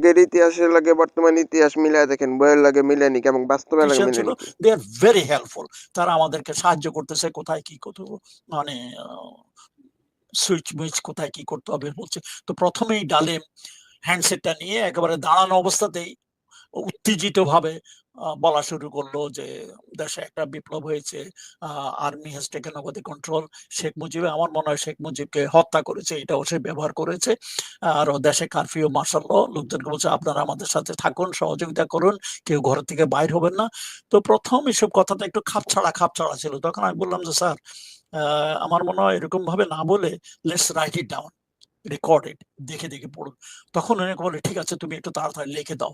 মুক্তিযুদ্ধের ইতিহাসের লাগে বর্তমান ইতিহাস মিলায় দেখেন, বইয়ের লাগে মিলে নাকি এবং বাস্তবের লাগে ক্রিশ্চিয়ান মিলে ছিল, নাকি? দে আর ভেরি হেল্পফুল। তারা আমাদেরকে সাহায্য করতেছে, কোথায় কি কত মানে সুইচ মুইচ কোথায় কি করতে হবে বলছে। তো প্রথমেই ডালিম হ্যান্ডসেটটা নিয়ে একেবারে দাঁড়ানো অবস্থাতেই উত্তেজিতভাবে বলা শুরু করলো যে দেশে একটা বিপ্লব হয়েছে, army has taken over the control, Sheikh Mujib, আমার মনে হয় শেখ মুজিবকে হত্যা করেছে, এটাও সে ব্যবহার করেছে। আর দেশে কারফিউ মার্শাল ল, লোকজনকে বলছে আপনারা আমাদের সাথে থাকুন, সহযোগিতা করুন, কেউ ঘর থেকে বাইর হবেন না। তো প্রথম এসব কথাটা একটু খাপছাড়া ছিল। তখন আমি বললাম যে স্যার, আমার মনে হয় এরকম ভাবে না বলে let's write it down, recorded, দেখে দেখে পড়ুন। তখন অনেকে বলে ঠিক আছে তুমি একটু তাড়াতাড়ি লিখে দাও।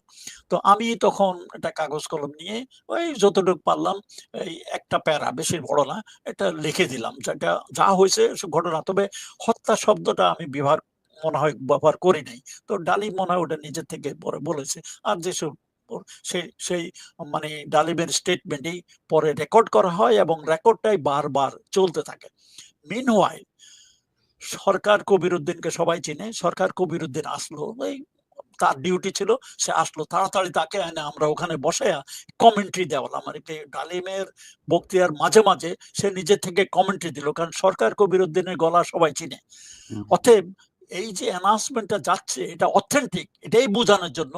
তো আমি তখন একটা কাগজ কলম নিয়ে ওই যতটুকু পারলাম, এই একটা প্যারা, বেশি বড় না, এটা লিখে দিলাম যেটা যা হয়েছে ঘটনা। তবে হত্যা শব্দটা আমি মনে হয় ব্যবহার করি নাই। তো ডালিম মনে হয় ওটা নিজের থেকে পরে বলেছে। আর যেসব সেই সেই মানে ডালিমের স্টেটমেন্টই পরে রেকর্ড করা হয় এবং রেকর্ডটাই বারবার চলতে থাকে। মিনওয়াইল সরকার কবির উদ্দিনকে সবাই চিনে, সরকার কবির উদ্দিন আসলো, এই তার ডিউটি ছিল, সে আসলো তাড়াতাড়ি, তাকে এনে আমরা ওখানে বসে কমেন্ট্রি দেওয়ালাম আর কি। ডালিমের বক্তৃতার মাঝে মাঝে সে নিজে থেকে কমেন্ট্রি দিল, কারণ সরকার কবির উদ্দিনের গলা সবাই চিনে। অতএব এই যে অ্যানাউন্সমেন্টটা যাচ্ছে এটা অথেন্টিক, এটাই বোঝানোর জন্য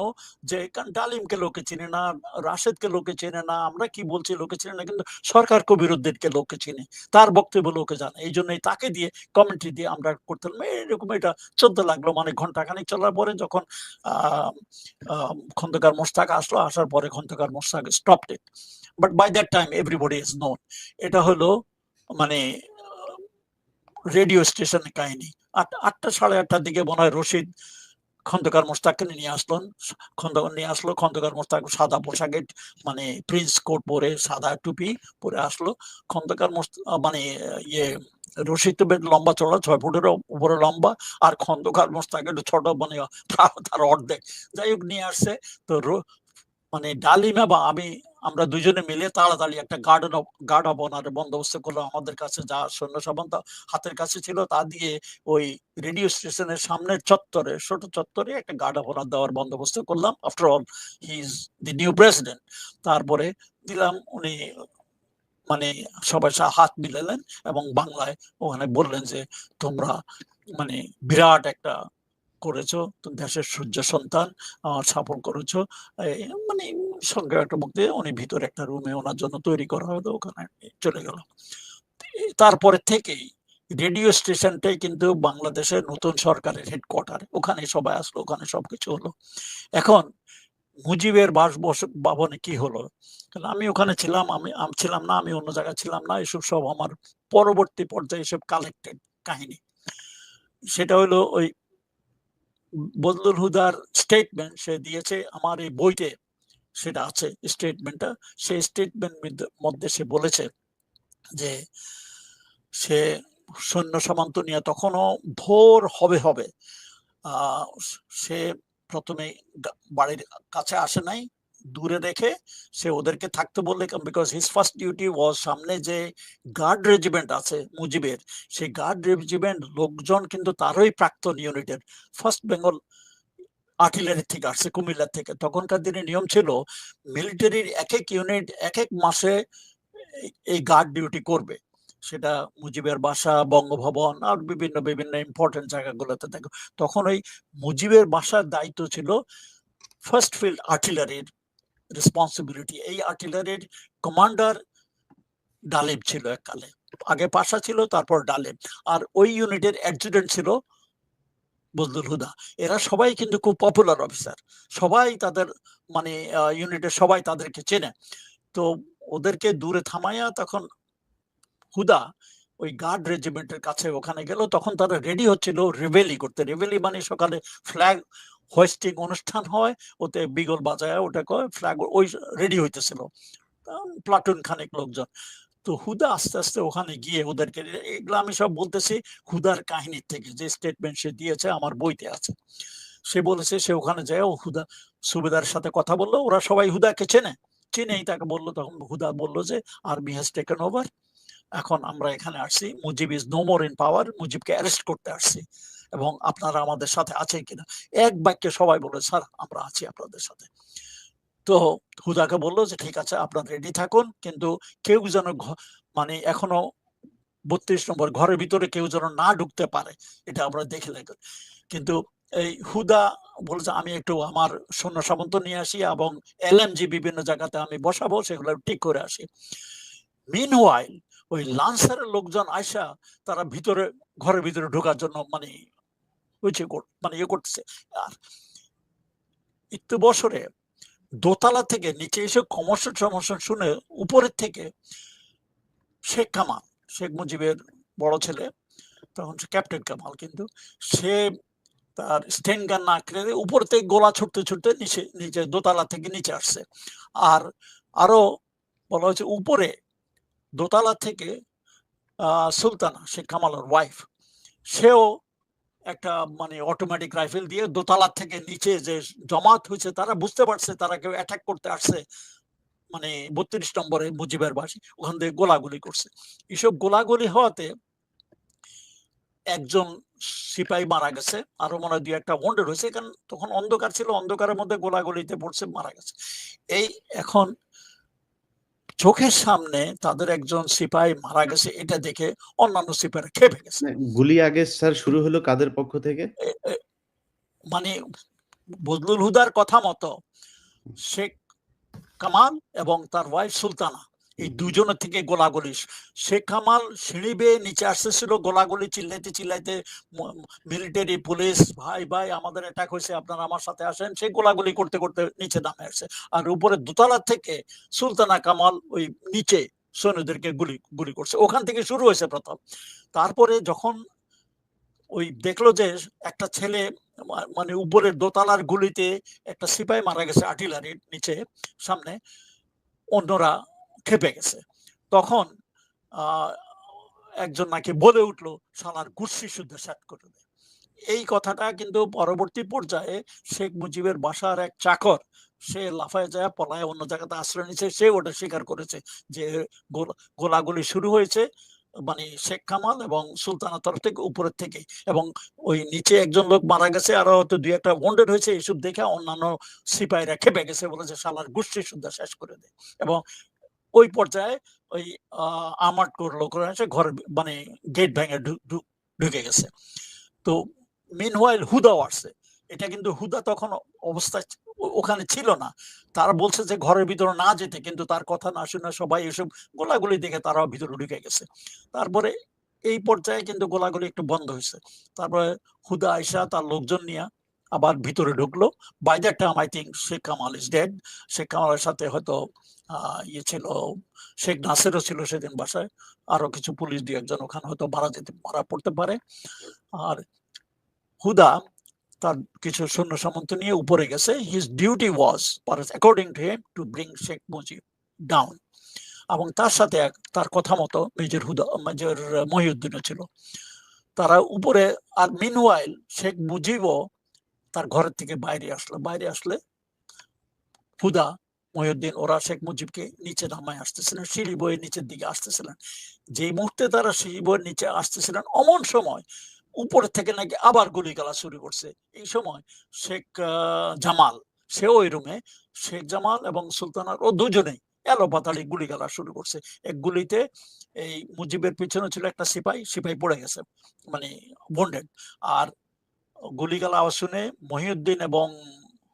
যে কারণ ডালিমকে লোকে চিনে না, রাশেদকে লোকে চেনে না, আমরা কি বলছি লোকে চিনে না, কিন্তু সরকার কবির উদ্দিনকে লোকে চিনে, তার বক্তব্য লোকে জানে। এই জন্যই তাকে দিয়ে কমেন্ট্রি দিয়ে আমরা করতে এরকম এটা চলতে লাগলো। মানে ঘন্টাখানিক চলার পরে যখন খন্দকার মোশতাক আসলো, আসার পরে Khondaker Mostaq stopped it, but by that time everybody is known. এটা হলো মানে রেডিও স্টেশনের কাহিনী। 8টা সাড়ে 8টার দিকে মনে হয় রশিদ খন্দকার মোশতাককে নিয়ে আসলো, খন্দকার মোশতাক সাদা পোশাকে, মানে প্রিন্স কোট পরে সাদা টুপি পরে আসলো। খন্দকার মানে ইয়ে রশিদ তো বেশ লম্বা চড়া, 6 ফুটের উপরে লম্বা, আর খন্দকার মোশতাক একটু ছোট, মানে তার অর্ধেক। যাই হোক নিয়ে আসছে। তো মানে ডালিমা বা আমি, আমরা দুজনে মিলে তাড়াতাড়ি একটা গার্ড অব অনারের বন্দোবস্ত করলাম। আমাদের কাছে যা সৈন্য সামন্ত হাতের কাছে ছিল তা দিয়ে ওই রেডিও স্টেশনের সামনের চত্বরে, ছোট চত্বরে একটা গার্ড অব অনার দেওয়ার বন্দোবস্ত করলাম। After all he is the new president. তারপরে দিলাম, উনি মানে সবাই হাত মিলালেন এবং বাংলায় ওখানে বললেন যে তোমরা মানে বিরাট একটা করেছো, দেশের সূর্য সন্তান, স্থাপন করেছো, মানে সঙ্গে একটা মুক্তি। উনি ভিতরে একটা রুমে ওনার জন্য তৈরি করা হলো, ওখানে চলে গেল। তারপরে থেকেই রেডিও স্টেশনটাই কিন্তু বাংলাদেশের নতুন সরকারের হেডকোয়ার্টার, ওখানে সবাই আসলো, ওখানে সবকিছু হলো। এখন মুজিবের বাসভবনে কি হলো, আমি ওখানে ছিলাম, আমি ছিলাম না, আমি অন্য জায়গায় ছিলাম না, এসব সব আমার পরবর্তী পর্যায়ে এসব কালেক্টেড কাহিনী। সেটা হলো ওই বদলুল হুদার স্টেটমেন্ট সে দিয়েছে আমার এই বইতে, সেটা আছে স্টেটমেন্টটা। সেই স্টেটমেন্ট মধ্যে সে বলেছে যে সে সৈন্য সামন্ত নিয়ে তখনও ভোর হবে সে প্রথমে বাড়ির কাছে আসে নাই, দূরে রেখে সে ওদেরকে থাকতে বললে, বিকজ হিজ ফার্স্ট ডিউটি ওয়াজ সামনে যে গার্ড রেজিমেন্ট আছে মুজিবের, সেই গার্ড রেজিমেন্ট লোকজন কিন্তু তারই প্রাক্তন ইউনিটের, ফার্স্ট বেঙ্গল আর্টিলারি থেকে আসছে, কুমিল্লা থেকে। তখনকার দিনে নিয়ম ছিল মিলিটারির এক এক ইউনিট এক এক মাসে এই গার্ড ডিউটি করবে। সেটা মুজিবের বাসা, বঙ্গভবন আর বিভিন্ন বিভিন্ন ইম্পর্টেন্ট জায়গাগুলোতে থাকে। তখন ওই মুজিবের বাসার দায়িত্ব ছিল ফার্স্ট ফিল্ড আর্টিলারির রেসপন্সিবিলিটি। এই আর্টিলারির কমান্ডার ডালিম ছিল এককালে, আগে পাশা ছিল তারপর ডালিম, আর ওই ইউনিটের অ্যাডজুটেন্ট ছিল বজলুল হুদা। এরা সবাই কিন্তু খুব পপুলার অফিসার, সবাই তাদের মানে ইউনিটের সবাই তাদেরকে চেনে। তো ওদেরকে দূরে থামাইয়া তখন হুদা ওই গার্ড রেজিমেন্টের কাছে ওখানে গেল। তখন তারা রেডি হচ্ছিল রেভেলি করতে। রেভেলি মানে সকালে ফ্ল্যাগ হোয়েস্টিং অনুষ্ঠান হয়, ওতে বিগল বাজায় ওটা কয় ফ্ল্যাগ, ওই রেডি হইতেছিল প্লাটুন খানিক লোকজন। তো হুদা আস্তে আস্তে ওখানে গিয়ে ওদেরকে, এগুলো আমি সব বলতেছি হুদার কাহিনীর থেকে, যে স্টেটমেন্ট সে দিয়েছে আমার বইতে আছে। সে বলেছে সে ওখানে যায়, ও হুদা সুবেদার সাথে কথা বললো, ওরা সবাই হুদাকে চিনেই তাকে বললো। তখন হুদা বললো যে আর্মি হ্যাজ টেকেন ওভার, এখন আমরা এখানে আসছি, Mujib is no more in power, মুজিবকে অ্যারেস্ট করতে আসছি। এবং আপনারা আমাদের সাথে আছেন কিনা। এক বাক্যে সবাই বলে, স্যার আমরা আছি আপনাদের সাথে। তো হুদাকে বলল যে ঠিক আছে আপনারা রেডি থাকুন, কিন্তু কেউ যেন মানে এখনো ৩২ নম্বর ঘরের ভিতরে কেউ যেন না ঢুকতে পারে, এটা আমরা দেখে রাখুন। কিন্তু এই হুদা বলছে আমি একটু আমার সৈন্য সামন্ত নিয়ে আসি এবং এলএমজি বিভিন্ন জায়গাতে আমি বসাবো, সেগুলো ঠিক করে আসি। মিনওয়াইল ওই লান্সারের লোকজন আইসা তারা ভিতরে ঘরের ভিতরে ঢোকার জন্য মানে ইয়ে করতেছে। আর একটু বছরে দোতলা থেকে নিচে এসে কমর্শন সমস্যা শুনে উপরের থেকে শেখ কামাল, শেখ মুজিবের বড় ছেলে, তখন সে ক্যাপ্টেন কামাল, কিন্তু সে তার স্টেন গান না করে উপর থেকে গোলা ছুটতে ছুটতে নিচে দোতলা থেকে নিচে আসছে। আর আরো বলা হয়েছে উপরে দোতলা থেকে সুলতানা শেখ কামালের ওয়াইফ, সেও একটা মানে অটোমেটিক রাইফেল দিয়ে দোতলা থেকে নিচে যে জমাত হয়েছে তারা বুঝতে পারছে তারা কেউ অ্যাটাক করতে আসছে, মানে ৩২ নম্বরে মুজিবের বাসী, ওখান থেকে গোলাগুলি করছে। এসব গোলাগুলি হওয়াতে একজন সিপাহী মারা গেছে, আরো মনে হয় ২-১টা ওয়ান্ডেড হয়েছে, কারণ তখন অন্ধকার ছিল, অন্ধকারের মধ্যে গোলাগুলিতে পড়ছে, মারা গেছে। এই এখন চোখের সামনে তাদের একজন সিপাহী মারা গেছে, এটা দেখে অন্যান্য সিপাহীরা খেপে গেছে। গুলি আগে স্যার শুরু হলো কাদের পক্ষ থেকে? মানে বজলুল হুদার কথা মতো শেখ কামাল এবং তার ওয়াইফ সুলতানা, এই দুজনের থেকে গোলাগুলি। শেখ কামাল সিঁড়ি বেয়ে নিচে আসতেছিল, গোলাগুলি চিল্লাইতে চিল্লাইতে, মিলিটারি পুলিশ ভাই ভাই আমাদের অ্যাটাক হয়েছে, আপনারা আমার সাথে আসেন, সে গোলাগুলি করতে করতে নিচে নামে আসছে। আর উপরে দোতলা থেকে সুলতানা কামাল ওই নিচে সৈন্যদেরকে গুলি করছে, ওখান থেকে শুরু হয়েছে প্রথম। তারপরে যখন ওই দেখলো যে একটা ছেলে মানে উপরের দোতলার গুলিতে একটা সিপাহী মারা গেছে আর্টিলারির নিচে সামনে, অন্যরা খেপে গেছে। তখন একজন নাকি বলে উঠলো শালার গুষ্টি শুদ্ধ সেট করে দেয়। এই কথাটা কিন্তু পরবর্তী পর্যায়ে শেখ মুজিবের বাসার এক চাকর, সে লাফায় যায় পলায় অন্য জায়গাতে আশ্রয় নিচ্ছে, সে ওটা স্বীকার করেছে যে গোলাগুলি শুরু হয়েছে মানে শেখ কামাল এবং সুলতানের তরফ থেকে, উপরের থেকে, এবং ওই নিচে একজন লোক মারা গেছে, আরো হয়তো ২-১টা ওয়ান্ডেড হয়েছে। এইসব দেখে অন্যান্য সিপাহীরা খেপে গেছে, বলেছে শালার গোষ্ঠী শুদ্ধ শেষ করে দেয়। এবং ওই পর্যায়ে ওই আমার লোকরা এসে ঘর মানে গেট ভেঙে ঢুকে গেছে। তো মিনওয়াইল হুদাও আসছে, এটা কিন্তু হুদা তখন অবস্থায় ওখানে ছিল না, তারা বলছে যে ঘরের ভিতরে না যেতে, কিন্তু তার কথা না শুনে সবাই এসব গোলাগুলি দেখে তারাও ভিতরে ঢুকে গেছে। তারপরে এই পর্যায়ে কিন্তু গোলাগুলি একটু বন্ধ হয়েছে। তারপরে হুদা আইসা তার লোকজন নিয়ে আবার ভিতরে ঢুকলো। By that time I think Sheikh Kamal is dead. Sheikh কামালের সাথে হয়তো ইয়ে ছিল, শেখ নাসেরও ছিল সেদিন বাসায়, আরো কিছু পুলিশ ২-১ জন ওখানে হয়তো মারা পড়তে পারে। আর হুদা তার কিছু সৈন্য সামন্ত নিয়ে উপরে গেছে। His duty was according to him to bring Sheikh Mujib down, এবং তার সাথে তার কথা মতো মেজর মহিউদ্দিনও ছিল। তারা উপরে, আর মিনওয়াইল শেখ মুজিবও তার ঘরের থেকে বাইরে আসলে হুদা, মহিউদ্দিন ওরা শেখ মুজিবকে নিচে নামায় আসতেছিলেন, সিঁড়ি বয়ে নিচের দিকে আসতেছিলেন। যে মুহূর্তে তারা সিঁড়ি বয়ে নিচে আসতেছিলেন, অমন সময় উপরে থেকে নাকি আবার গুলি গালা শুরু করছে। এই সময় শেখ জামাল, সেও ওই রুমে, শেখ জামাল এবং সুলতানার ও দুজনেই এলো পাতালি গুলি গালা শুরু করছে। এক গুলিতে এই মুজিবের পিছনে ছিল একটা সিপাহী পড়ে গেছে, মানে বন্ডেড। আর গুলিগালা আওয়াজ শুনে মহিউদ্দিন এবং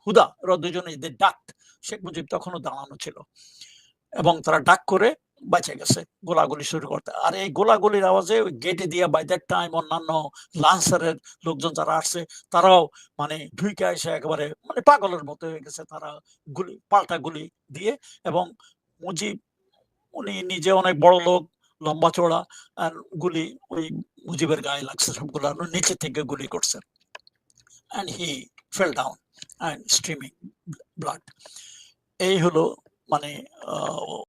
হুদা ওরা দুজনেই ডাক, শেখ মুজিব তখনও দাঁড়ানো ছিল, এবং তারা ডাক করে বেঁচে গেছে গোলাগুলি শুরু করতে। আর এই গোলাগুলির আওয়াজে গেটে দিয়ে বাই দ্যাট টাইম অন্যান্য লান্সারের লোকজন যারা আসছে তারাও মানে ঢুইকে এসে একেবারে মানে পাগলের মতো হয়ে গেছে, তারা পাল্টা গুলি দিয়ে। এবং মুজিব উনি নিজে অনেক বড় লোক, লম্বা চড়া, আর গুলি ওই মুজিবের গায়ে লাগছে সবগুলো, নিচে থেকে গুলি করছে, and he fell down and streaming blood। এই হলো মানে